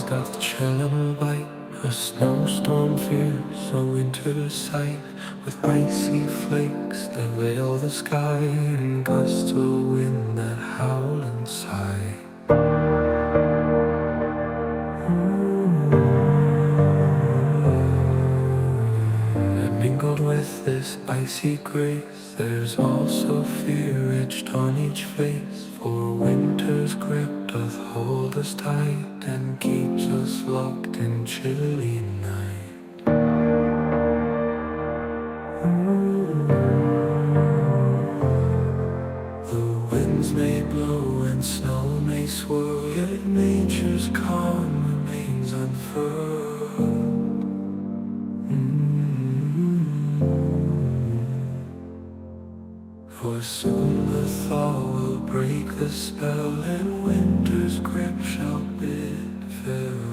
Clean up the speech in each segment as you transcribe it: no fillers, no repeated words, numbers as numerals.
doth chill and bite. A snowstorm fears a winter sight, with icy flakes that veil the sky, and gusts of wind that howl and sigh. And mingled with this icy grace, there's also fear etched on each face, for winter's grip doth hold us tight, and keeps us locked in chilly night. The winds may blow and snow may swirl, yet nature's calm remains unfurled. For soon the thaw will break the spell, and winter's grip shall bid farewell.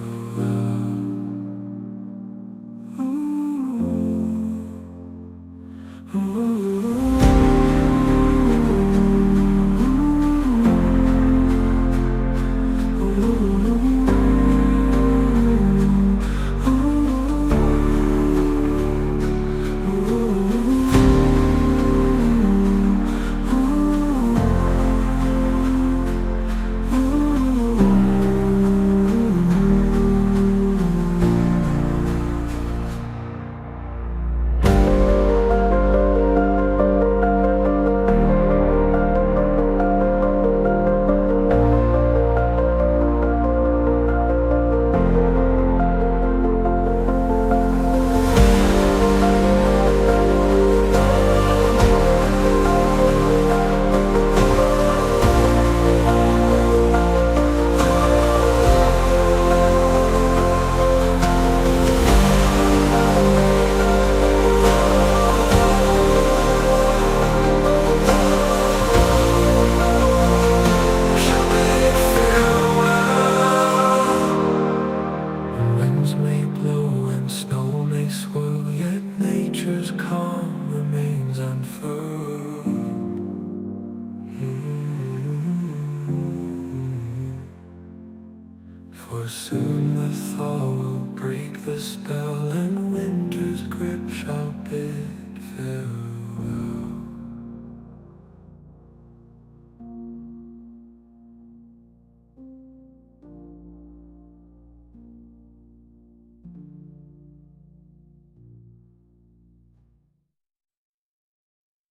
Winds may blow and snow may swirl, yet nature's calm remains unfurled. For soon the thaw will break the spell, and winter's grip shall bid farewell.